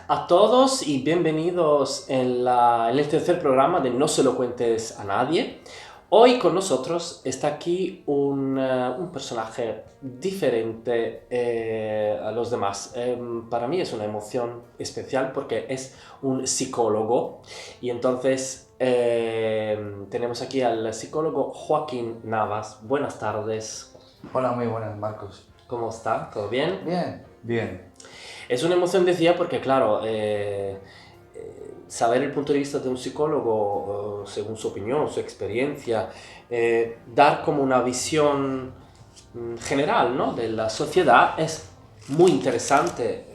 A todos y bienvenidos en el tercer programa de No se lo cuentes a nadie. Hoy con nosotros está aquí un personaje diferente a los demás. Para mí es una emoción especial porque es un psicólogo y entonces tenemos aquí al psicólogo Joaquín Navas. Buenas tardes. Hola, muy buenas, Marcos. ¿Cómo está? ¿Todo bien? Bien, bien. Es una emoción, decía, porque claro, saber el punto de vista de un psicólogo, según su opinión, su experiencia, dar como una visión general, ¿no?, de la sociedad es muy interesante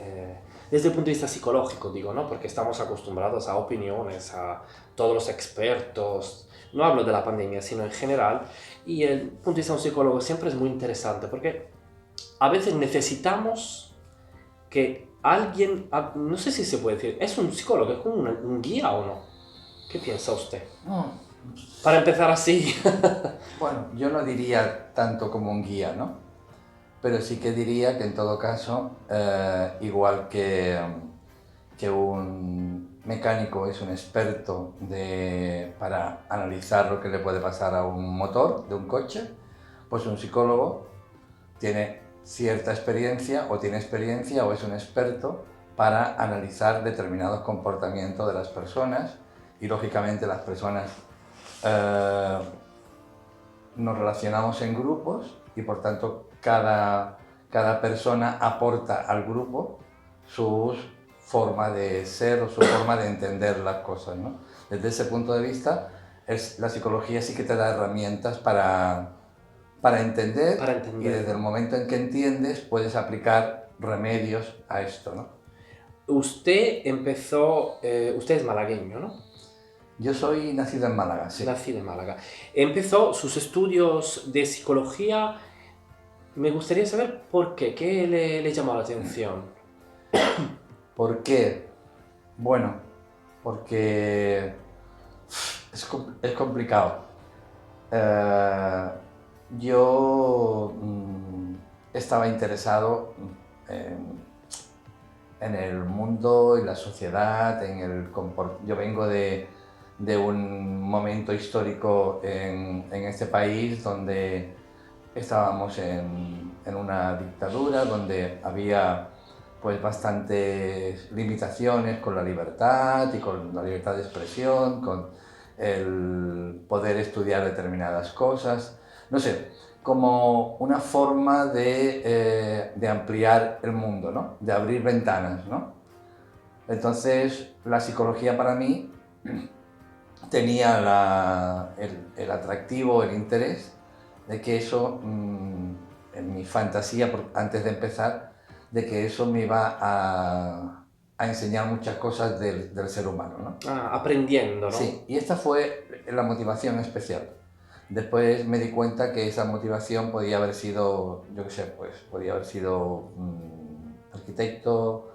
desde el punto de vista psicológico, digo, ¿no?, porque estamos acostumbrados a opiniones, a todos los expertos, no hablo de la pandemia, sino en general, y el punto de vista de un psicólogo siempre es muy interesante porque a veces necesitamos que alguien, no sé si se puede decir, es un psicólogo, es como un guía o no. ¿Qué piensa usted? Mm, Para empezar así. Bueno, yo no diría tanto como un guía, ¿no? Pero sí que diría que en todo caso, igual que un mecánico es un experto para analizar lo que le puede pasar a un motor de un coche, pues un psicólogo tiene cierta experiencia o tiene experiencia o es un experto para analizar determinados comportamientos de las personas y lógicamente las personas eh, nos relacionamos en grupos y por tanto cada persona aporta al grupo su forma de ser o su forma de entender las cosas, ¿no? Desde ese punto de vista, la psicología sí que te da herramientas para entender, Para y desde entenderlo. el momento en que entiendes puedes aplicar remedios a esto, ¿no? Usted empezó, usted es malagueño, ¿no? Yo soy nacido en Málaga, sí. Nacido en Málaga. Empezó sus estudios de psicología. Me gustaría saber por qué. ¿Qué le llamó la atención? ¿Por qué? Bueno, porque es complicado. Eh, yo estaba interesado en el mundo y la sociedad, yo vengo de un momento histórico en este país donde estábamos en una dictadura, donde había pues bastantes limitaciones con la libertad y con la libertad de expresión, con el poder estudiar determinadas cosas, no sé, como una forma de ampliar el mundo, ¿no? De abrir ventanas, ¿no? Entonces, la psicología para mí tenía el atractivo, el interés de que eso, en mi fantasía, antes de empezar, de que eso me iba a enseñar muchas cosas del ser humano, ¿no? Aprendiendo, ¿no? Sí, y esta fue la motivación especial. Después me di cuenta que esa motivación podía haber sido, yo qué sé, pues podía haber sido arquitecto,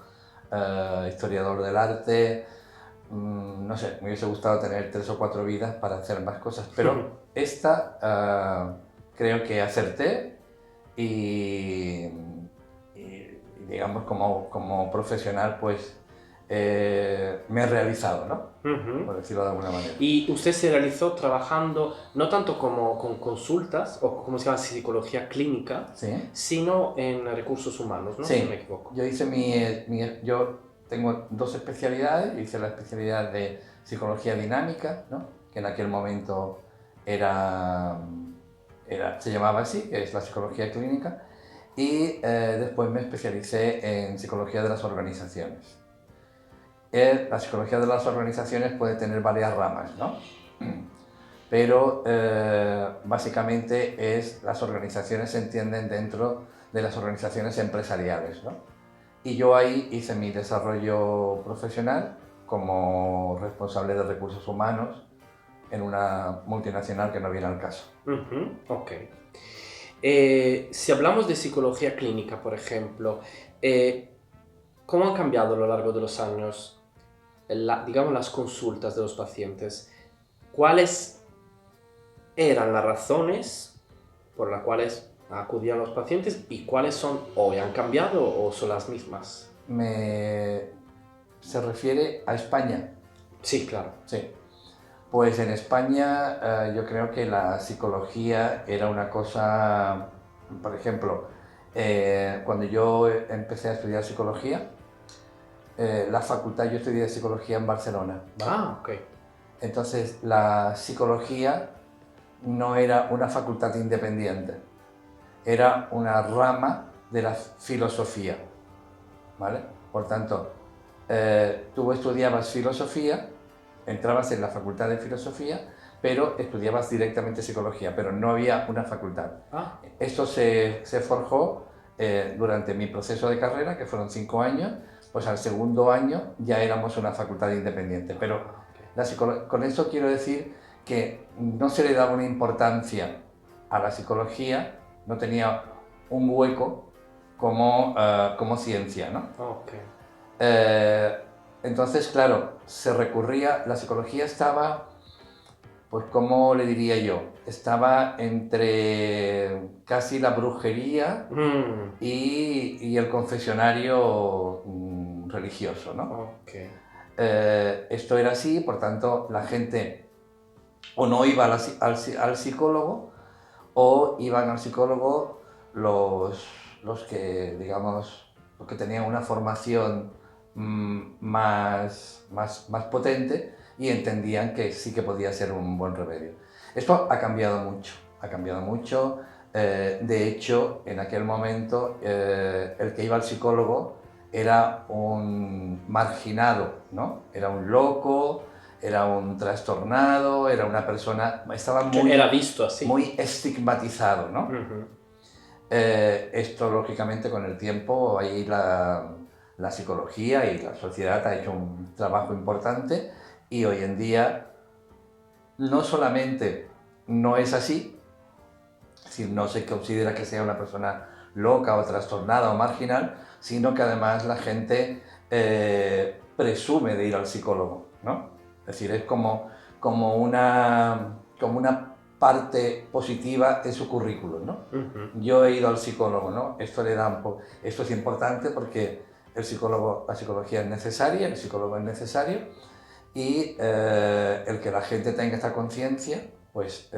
historiador del arte, no sé, me hubiese gustado tener 3 o 4 vidas para hacer más cosas, pero esta creo que acerté y, digamos como profesional pues me he realizado, ¿no? Por decirlo de alguna manera. Y usted se realizó trabajando no tanto como con consultas o como se llama psicología clínica, Sí, sino en recursos humanos, ¿no? Si no me sí. equivoco. Yo hice yo tengo 2 especialidades. Hice la especialidad de psicología dinámica, ¿no? Que en aquel momento era, se llamaba así, que es la psicología clínica, y después me especialicé en psicología de las organizaciones. La psicología de las organizaciones puede tener varias ramas, ¿no? Pero básicamente las organizaciones se entienden dentro de las organizaciones empresariales, ¿no? Y yo ahí hice mi desarrollo profesional como responsable de recursos humanos en una multinacional que no viene al caso. Ok. Si hablamos de psicología clínica, por ejemplo, ¿cómo han cambiado a lo largo de los años, digamos, las consultas de los pacientes? ¿Cuáles eran las razones por las cuales acudían los pacientes y cuáles son hoy? ¿Han cambiado o son las mismas? Me, se refiere a España. Sí, claro. Sí. Pues en España yo creo que la psicología era una cosa, por ejemplo, cuando yo empecé a estudiar psicología, la facultad, yo estudié psicología en Barcelona, ¿vale? Ah, ok. Entonces la psicología no era una facultad independiente, era una rama de la filosofía, ¿vale? Por tanto, tú estudiabas filosofía, entrabas en la facultad de filosofía, pero estudiabas directamente psicología, pero no había una facultad. Ah, Esto se forjó durante mi proceso de carrera, que fueron 5 años, pues al segundo año ya éramos una facultad independiente. Pero con esto quiero decir que no se le daba una importancia a la psicología, no tenía un hueco como ciencia, ¿no? ok. Entonces, claro, se recurría, la psicología estaba, pues, ¿cómo le diría yo? Estaba entre casi la brujería Mm, y el confesionario religioso, ¿no? ok. Esto era así, por tanto, la gente o no iba al psicólogo o iban al psicólogo los que, digamos, los que tenían una formación más potente y entendían que sí que podía ser un buen remedio. Esto ha cambiado mucho, ha cambiado mucho. De hecho, en aquel momento, el que iba al psicólogo era un marginado, ¿no? Era un loco, era un trastornado, era una persona, estaba Era visto así. muy estigmatizado, ¿no? Ujú. Esto, lógicamente, con el tiempo, ahí la psicología y la sociedad ha hecho un trabajo importante y hoy en día no solamente no es así, es decir, no se considera que sea una persona loca o trastornada o marginal, sino que además la gente presume de ir al psicólogo, ¿no? Es decir, es como una parte positiva en su currículum, ¿no? Ujú. Yo he ido al psicólogo, ¿no? Esto es importante porque la psicología es necesaria, el psicólogo es necesario y el que la gente tenga esta conciencia, pues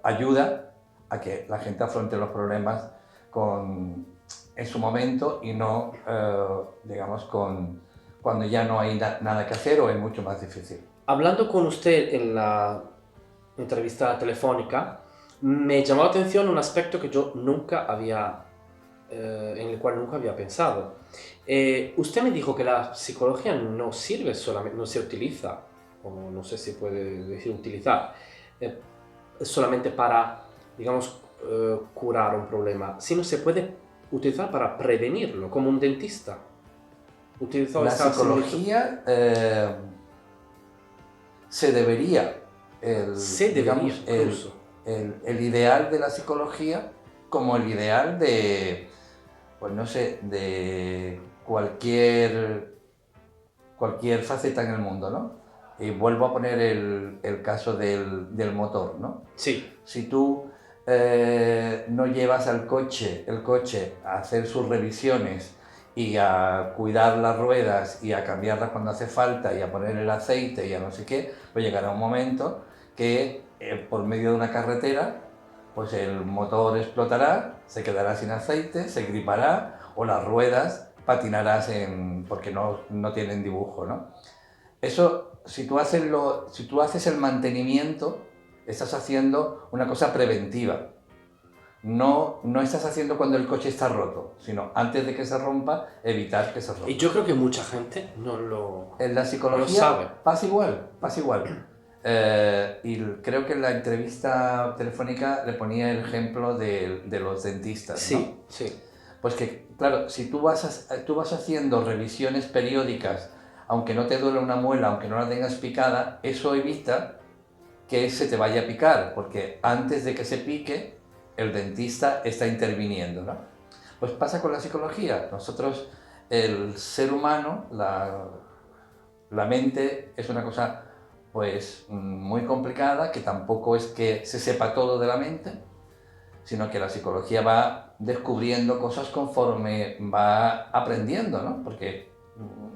ayuda a que la gente afronte los problemas en su momento y no, digamos, cuando ya no hay nada que hacer o es mucho más difícil. Hablando con usted en la entrevista telefónica, me llamó la atención un aspecto que yo nunca había, en el cual nunca había pensado. Usted me dijo que la psicología no sirve solamente, no se utiliza, o no sé si puede decir utilizar, eh, solamente para, digamos, curar un problema, sino se puede utilizar para prevenirlo, como un dentista. ¿Utilizó La esta similitud? psicología se debería, Se debería, digamos, incluso. el ideal de la psicología como el ideal de, pues no sé, de cualquier faceta en el mundo, ¿no? Y vuelvo a poner el caso del motor, ¿no? Sí. Si tú no llevas el coche a hacer sus revisiones y a cuidar las ruedas y a cambiarlas cuando hace falta y a poner el aceite y a no sé qué, pues llegará un momento que por medio de una carretera pues el motor explotará, se quedará sin aceite, se gripará o las ruedas patinarás porque no tienen dibujo, ¿no? Eso, si tú haces el mantenimiento, estás haciendo una cosa preventiva. No estás haciendo cuando el coche está roto, sino antes de que se rompa, evitar que se rompa. Y yo creo que mucha gente En la no lo psicología sabe. pasa igual, pasa igual. Y creo que en la entrevista telefónica le ponía el ejemplo de los dentistas, ¿no? Sí, sí. Pues que, claro, si tú vas haciendo revisiones periódicas, aunque no te duele una muela, aunque no la tengas picada, eso evita que se te vaya a picar, porque antes de que se pique, el dentista está interviniendo, ¿no? Pues pasa con la psicología. Nosotros, el ser humano, la mente es una cosa pues muy complicada, que tampoco es que se sepa todo de la mente, sino que la psicología va descubriendo cosas conforme va aprendiendo, ¿no? Porque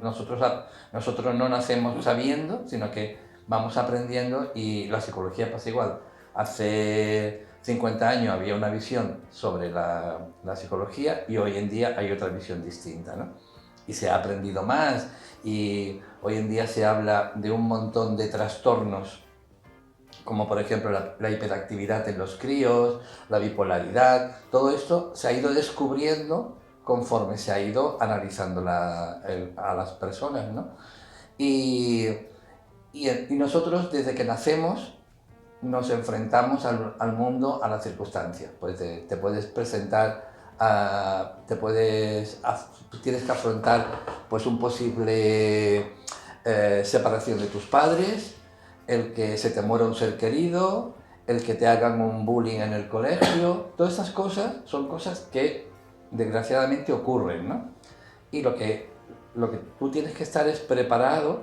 nosotros no nacemos sabiendo, sino que vamos aprendiendo, y la psicología pasa igual. Hace 50 años había una visión sobre la psicología y hoy en día hay otra visión distinta, ¿no? Y se ha aprendido más y hoy en día se habla de un montón de trastornos, como por ejemplo la hiperactividad en los críos, la bipolaridad. Todo esto se ha ido descubriendo conforme se ha ido analizando a las personas, ¿no? Y nosotros, desde que nacemos, nos enfrentamos al mundo, a las circunstancias. Pues te puedes presentar, tienes que afrontar pues un posible separación de tus padres, el que se te muera un ser querido, el que te hagan un bullying en el colegio. Todas estas cosas son cosas que desgraciadamente ocurren, ¿no? Y lo que tú tienes que estar es preparado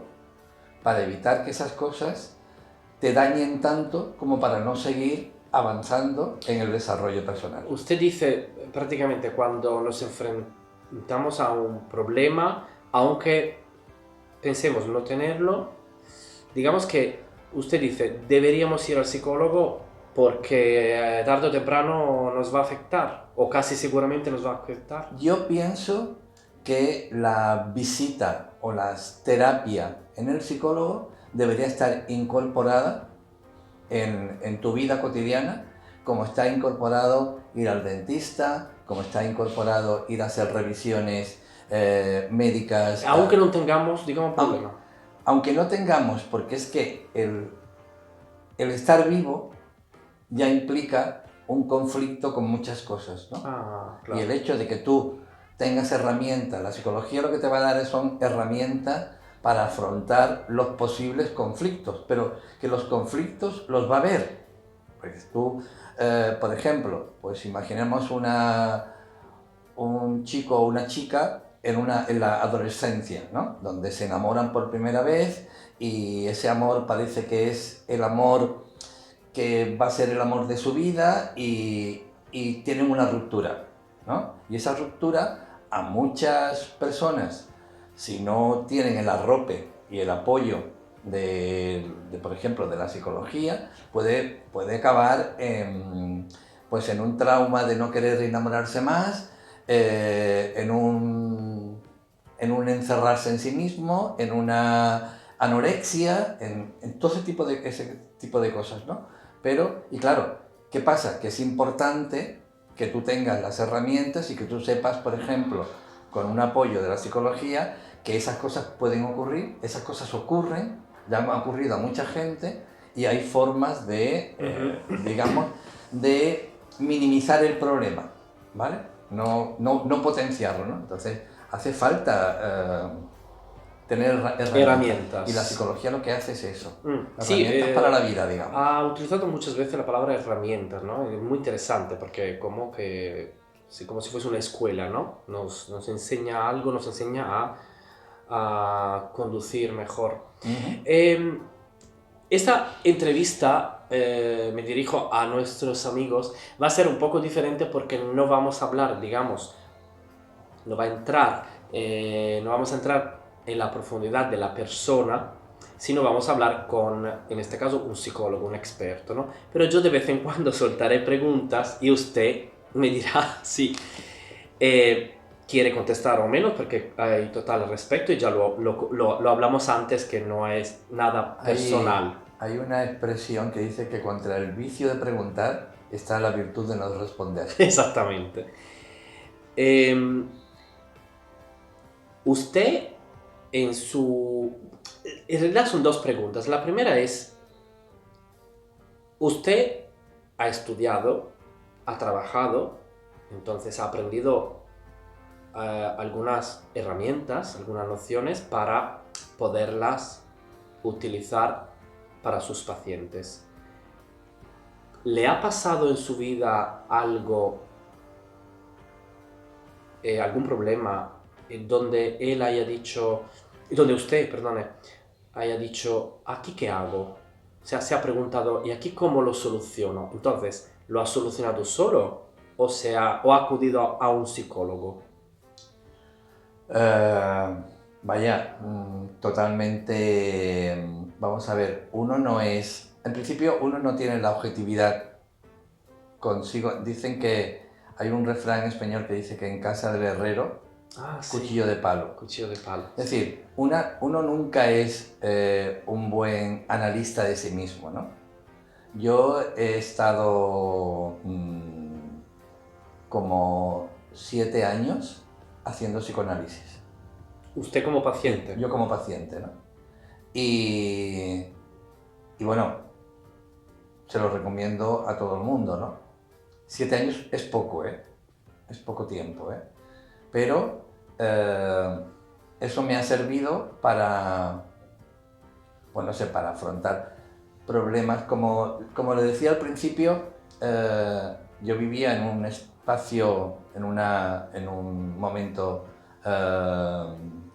para evitar que esas cosas te dañen tanto como para no seguir avanzando en el desarrollo personal. Usted dice prácticamente cuando nos enfrentamos a un problema, aunque pensemos no tenerlo, digamos que usted dice deberíamos ir al psicólogo porque tarde o temprano nos va a afectar, o casi seguramente nos va a afectar. Yo pienso que la visita o la terapia en el psicólogo debería estar incorporada en tu vida cotidiana, como está incorporado ir al dentista, como está incorporado ir a hacer revisiones médicas. Aunque no tengamos, digamos, problema. Aunque no tengamos, porque es que el estar vivo ya implica un conflicto con muchas cosas, ¿no? Claro. Y el hecho de que tú tengas herramientas, la psicología lo que te va a dar son herramientas para afrontar los posibles conflictos, pero que los conflictos los va a haber. Porque tú, por ejemplo, pues imaginemos un chico o una chica en la adolescencia, ¿no? Donde se enamoran por primera vez y ese amor parece que es el amor que va a ser el amor de su vida y tienen una ruptura, ¿no? Y esa ruptura a muchas personas, si no tienen el arrope y el apoyo por ejemplo, de la psicología, puede acabar pues en un trauma de no querer enamorarse más, en un encerrarse en sí mismo, en una anorexia, en todo ese tipo de cosas, ¿no? Pero, y claro, ¿qué pasa? Que es importante que tú tengas las herramientas y que tú sepas, por ejemplo, con un apoyo de la psicología, que esas cosas pueden ocurrir, esas cosas ocurren, ya han ocurrido a mucha gente y hay formas de, digamos, de minimizar el problema, ¿vale? No potenciarlo, ¿no? Entonces, hace falta tener herramientas. Y la psicología lo que hace es eso. Herramientas para la vida, digamos. Ha utilizado muchas veces la palabra herramientas, ¿no? Es muy interesante porque como si fuese una escuela, ¿no? Nos enseña algo, nos enseña a conducir mejor. Esta entrevista, me dirijo a nuestros amigos, va a ser un poco diferente porque no vamos a hablar, digamos, no vamos a entrar en la profundidad de la persona, sino vamos a hablar con, en este caso, un psicólogo, un experto, ¿no? Pero yo de vez en cuando soltaré preguntas y usted me dirá si quiere contestar o menos, porque hay total respeto y ya lo hablamos antes, que no es nada personal. Hay una expresión que dice que contra el vicio de preguntar está la virtud de no responder. Exactamente. Usted en realidad son dos preguntas. La primera es, usted ha estudiado, ha trabajado, entonces ha aprendido algunas herramientas, algunas nociones para poderlas utilizar para sus pacientes. ¿Le ha pasado en su vida algún problema donde usted haya dicho, ¿aquí qué hago? O sea, se ha preguntado, ¿y aquí cómo lo soluciono? Entonces, ¿lo ha solucionado solo o ha acudido a un psicólogo? Vaya, totalmente, vamos a ver, uno no es, en principio uno no tiene la objetividad consigo. Dicen que hay un refrán español que dice que en casa del herrero, Ah, sí, cuchillo de palo. cuchillo de palo. Es decir, uno nunca es un buen analista de sí mismo, ¿no? Yo he estado como 7 años haciendo psicoanálisis. Usted como paciente. Yo como paciente, ¿no? Y, y bueno, se lo recomiendo a todo el mundo, ¿no? 7 años es poco, ¿eh? Es poco tiempo, ¿eh? Pero eso me ha servido para, bueno, no sé, para afrontar problemas. Como le decía al principio, yo vivía en un espacio, en un momento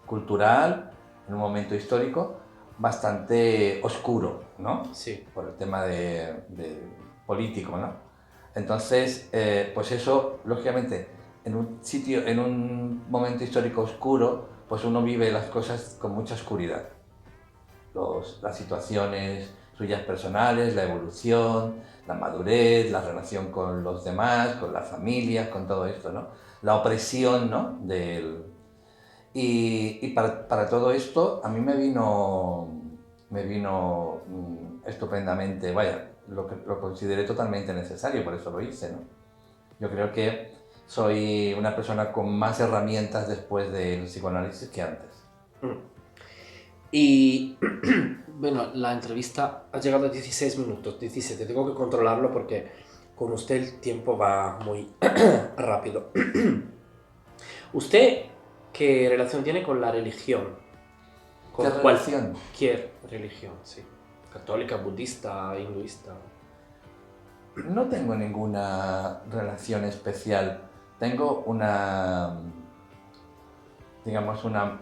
cultural, en un momento histórico bastante oscuro, ¿no? Sí. Por el tema de político, ¿no? Entonces, pues eso, lógicamente, en un sitio, en un momento histórico oscuro, pues uno vive las cosas con mucha oscuridad. Las situaciones suyas personales, la evolución, la madurez, la relación con los demás, con la familia, con todo esto, ¿no? La opresión, ¿no? Y para todo esto a mí me vino estupendamente, vaya, lo consideré totalmente necesario, por eso lo hice, ¿no? Yo creo que soy una persona con más herramientas después del psicoanálisis que antes. Y bueno, la entrevista ha llegado a 16 minutos, 17, tengo que controlarlo porque con usted el tiempo va muy rápido. ¿Usted qué relación tiene con la religión? ¿Qué ¿Con relación? cualquier religión? Sí. Católica, budista, hinduista. No tengo ninguna relación especial. Tengo digamos, una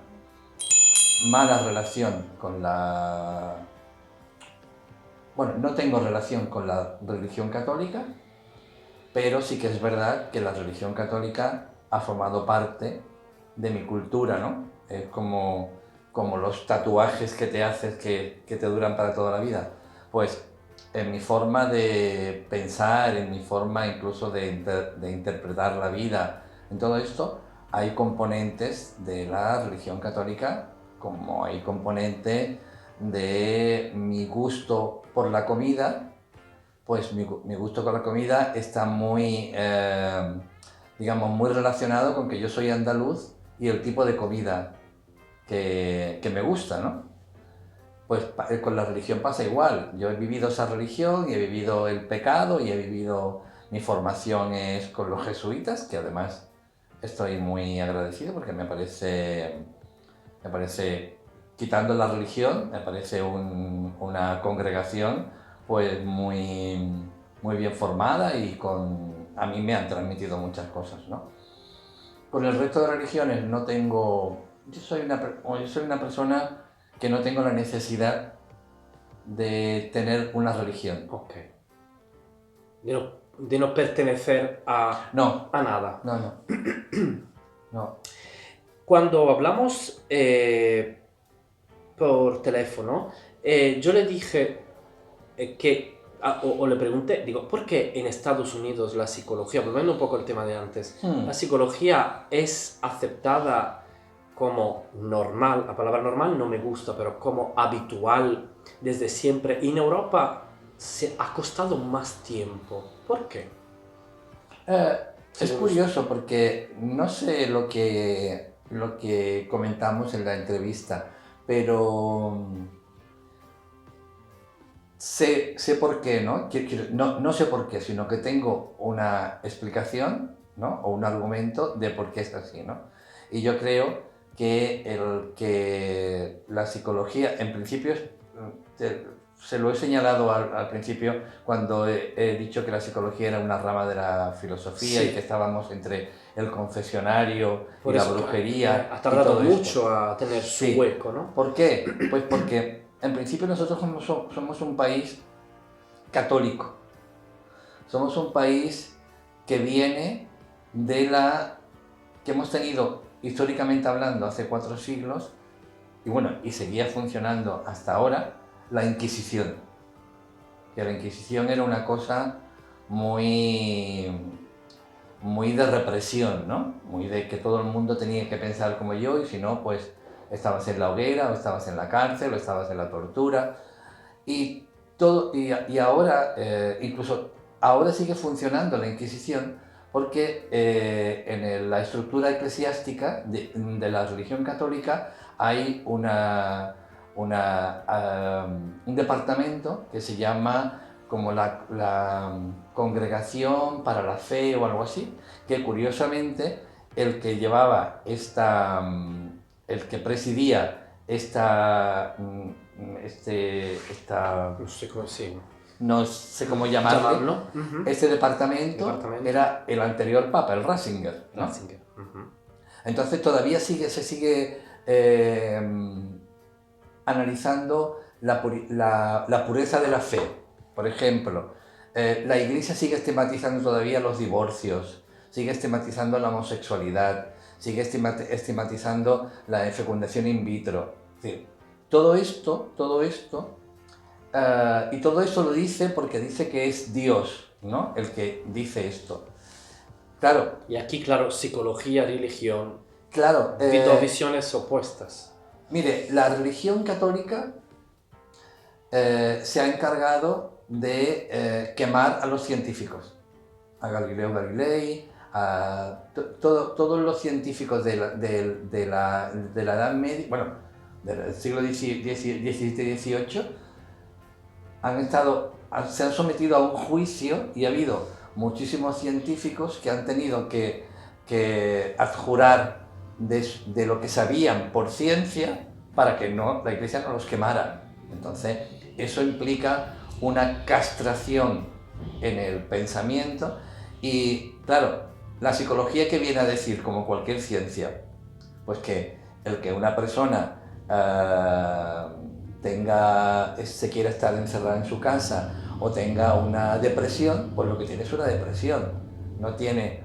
mala relación con la... Bueno, no tengo relación con la religión católica, pero sí que es verdad que la religión católica ha formado parte de mi cultura, ¿no? Es como los tatuajes que te haces que te duran para toda la vida. Pues en mi forma de pensar, en mi forma incluso de interpretar la vida, en todo esto, hay componentes de la religión católica, como hay componente de mi gusto por la comida. Pues mi gusto con la comida está muy, digamos, muy relacionado con que yo soy andaluz y el tipo de comida que me gusta, ¿no? Pues con la religión pasa igual. Yo he vivido esa religión y he vivido el pecado y he vivido... Mi formación es con los jesuitas, que además estoy muy agradecido porque me parece, quitando la religión, me parece una congregación pues muy bien formada y a mí me han transmitido muchas cosas, ¿no? Con el resto de religiones no tengo... Yo soy una persona que no tengo la necesidad de tener una religión. Ok. De no pertenecer No, a nada. no. No. Cuando hablamos por teléfono, yo le dije o le pregunté, digo, ¿por qué en Estados Unidos la psicología, volviendo un poco al tema de antes, la psicología es aceptada como normal? La palabra normal no me gusta, pero como habitual desde siempre. Y en Europa se ha costado más tiempo. ¿Por qué? Es curioso porque no sé lo que comentamos en la entrevista, pero sé por qué, ¿no? No sé por qué, sino que tengo una explicación, ¿no? O un argumento de por qué es así, ¿no? Y yo creo que la psicología, en principio, se lo he señalado al principio cuando he dicho que la psicología era una rama de la filosofía, Sí. y que estábamos entre el confesionario Por y la eso brujería. ha y tardado todo mucho esto. a tener su Sí. hueco, ¿no? ¿Por qué? Pues porque en principio nosotros somos un país católico. Somos un país que viene que hemos tenido, históricamente hablando, hace 4 siglos, y seguía funcionando hasta ahora, la Inquisición. Que la Inquisición era una cosa muy, muy de represión, ¿no? Muy de que todo el mundo tenía que pensar como yo y si no, pues estabas en la hoguera, o estabas en la cárcel, o estabas en la tortura. Y, y ahora, incluso ahora sigue funcionando la Inquisición porque la estructura eclesiástica de la religión católica hay un departamento que se llama como la Congregación para la Fe o algo así, que curiosamente el que llevaba el que presidía No sé cómo, sí. no sé cómo llamarlo, este departamento era el anterior papa, el Ratzinger, ¿no? Ratzinger. Entonces todavía se sigue analizando la pureza de la fe. Por ejemplo, la Iglesia sigue estigmatizando todavía los divorcios, sigue estigmatizando la homosexualidad, sigue estigmatizando la fecundación in vitro. Es decir, todo esto, y todo esto lo dice porque dice que es Dios, ¿no?, el que dice esto. Claro. Y aquí, claro, psicología, religión, claro, dos visiones opuestas. Mire, la religión católica se ha encargado de quemar a los científicos, a Galileo Galilei, a todos los científicos de la Edad Media, bueno, del siglo XVII y XVIII, se han sometido a un juicio y ha habido muchísimos científicos que han tenido que adjurar de lo que sabían por ciencia para que la Iglesia no los quemara. Entonces, eso implica una castración en el pensamiento y, claro, la psicología, que viene a decir, como cualquier ciencia, pues que el que una persona se quiera estar encerrada en su casa o tenga una depresión, pues lo que tiene es una depresión, no tiene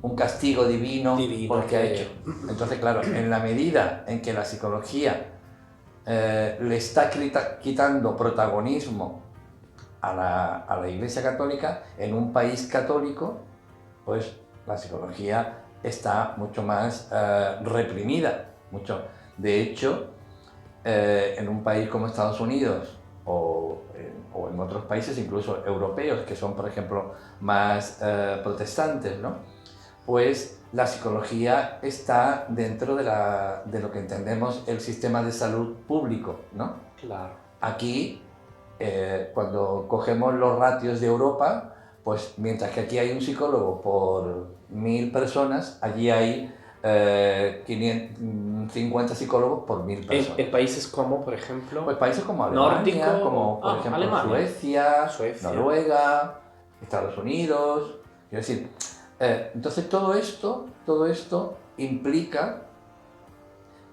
un castigo divino porque ha hecho. Entonces, claro, en la medida en que la psicología le está quitando protagonismo a la Iglesia Católica, en un país católico, pues la psicología está mucho más reprimida. De hecho, en un país como Estados Unidos o en otros países, incluso europeos, que son, por ejemplo, más protestantes, ¿no?, pues la psicología está dentro de lo que entendemos el sistema de salud público, ¿no? Claro. Aquí, cuando cogemos los ratios de Europa, pues mientras que aquí hay un psicólogo por 1000 personas, allí hay 550 psicólogos por 1000 personas. ¿En países como, por ejemplo? Pues países como Alemania, nórdico, como por ejemplo Alemania. Suecia, Noruega, Estados Unidos. Quiero decir, entonces todo esto implica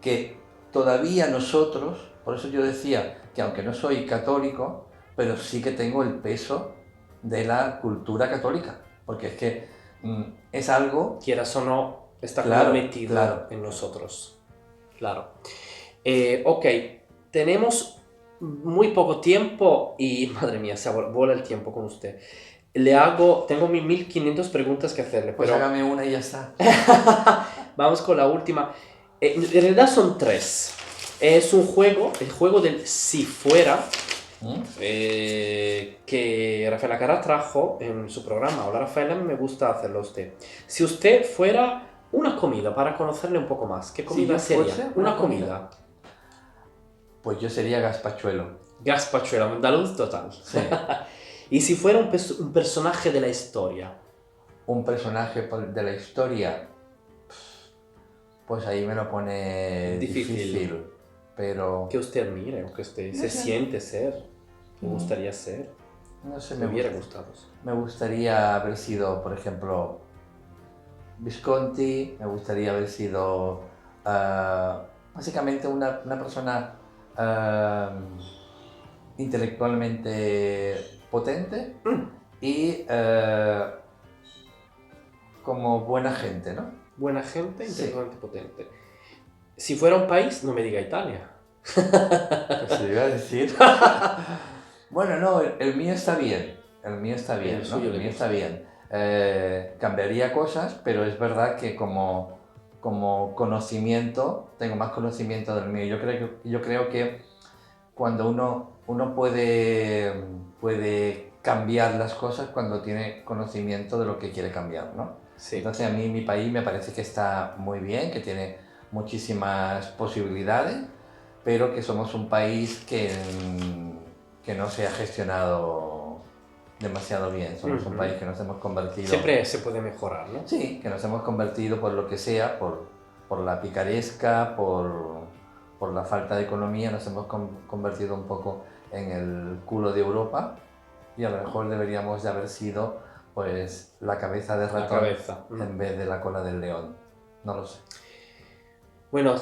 que todavía nosotros, por eso yo decía que aunque no soy católico, pero sí que tengo el peso de la cultura católica, porque es que es algo... Quieras o no, está metido en nosotros. Claro. Ok, tenemos muy poco tiempo y, madre mía, se vuela el tiempo con usted. Tengo 1500 preguntas que hacerle. Pues pero hágame una y ya está. Vamos con la última. En realidad son 3. Es un juego, el juego del si fuera, que Rafaela Carrà trajo en su programa. Hola Rafaela, me gusta hacerlo a usted. Si usted fuera una comida, para conocerle un poco más, ¿qué comida sería? Una comida. Pues yo sería gazpachuelo. Gazpachuelo, andaluz total. Sí. Y si fuera un personaje de la historia. Un personaje de la historia, pues ahí me lo pone difícil, pero... Que usted admire, o que usted se siente ser, me gustaría ser. No sé, me hubiera gustado. Me gustaría haber sido, por ejemplo, Visconti, me gustaría haber sido básicamente una persona intelectualmente potente y como buena gente, ¿no? Buena gente, intelectualmente potente. Si fuera un país, no me diga Italia. Pues se iba a decir. Bueno, no, el mío está bien. El mío está bien, El ¿no? suyo El le mío gusta. está bien. Cambiaría cosas, pero es verdad que como conocimiento, tengo más conocimiento del mío. Yo creo que cuando uno puede cambiar las cosas cuando tiene conocimiento de lo que quiere cambiar, ¿no? Sí. Entonces a mí mi país me parece que está muy bien, que tiene muchísimas posibilidades, pero que somos un país que no se ha gestionado demasiado bien. Somos un Ujú. país que nos hemos convertido... Siempre se puede mejorar, ¿no? Sí, que nos hemos convertido por lo que sea, por la picaresca, por la falta de economía, nos hemos convertido un poco en el culo de Europa y a lo mejor deberíamos de haber sido pues la cabeza de La ratón cabeza. en vez de la cola del león. No lo sé. Bueno,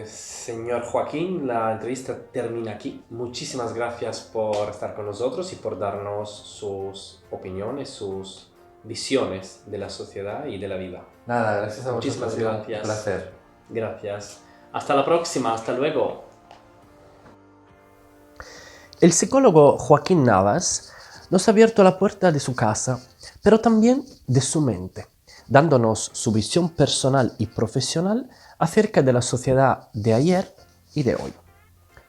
señor Joaquín, la entrevista termina aquí. Muchísimas gracias por estar con nosotros y por darnos sus opiniones, sus visiones de la sociedad y de la vida. Nada, gracias a vosotros, ha Muchísimas sido un gracias. placer. Gracias. Hasta la próxima. Hasta luego. El psicólogo Joaquín Navas nos ha abierto la puerta de su casa, pero también de su mente, dándonos su visión personal y profesional acerca de la sociedad de ayer y de hoy.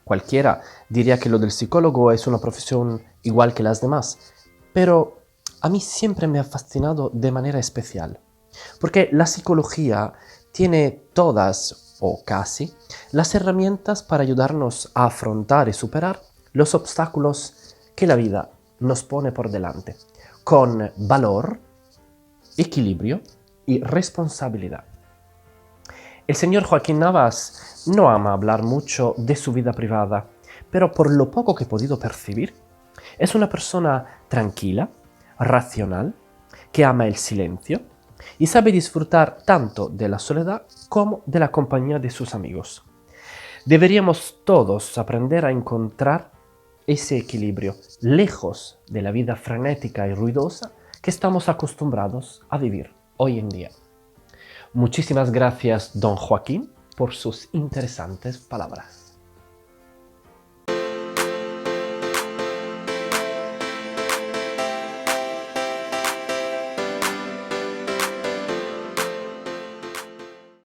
Cualquiera diría que lo del psicólogo es una profesión igual que las demás, pero a mí siempre me ha fascinado de manera especial, porque la psicología tiene todas, o casi, las herramientas para ayudarnos a afrontar y superar los obstáculos que la vida nos pone por delante, con valor, equilibrio y responsabilidad. El señor Joaquín Navas no ama hablar mucho de su vida privada, pero por lo poco que he podido percibir, es una persona tranquila, racional, que ama el silencio y sabe disfrutar tanto de la soledad como de la compañía de sus amigos. Deberíamos todos aprender a encontrar ese equilibrio, lejos de la vida frenética y ruidosa que estamos acostumbrados a vivir hoy en día. Muchísimas gracias, don Joaquín, por sus interesantes palabras.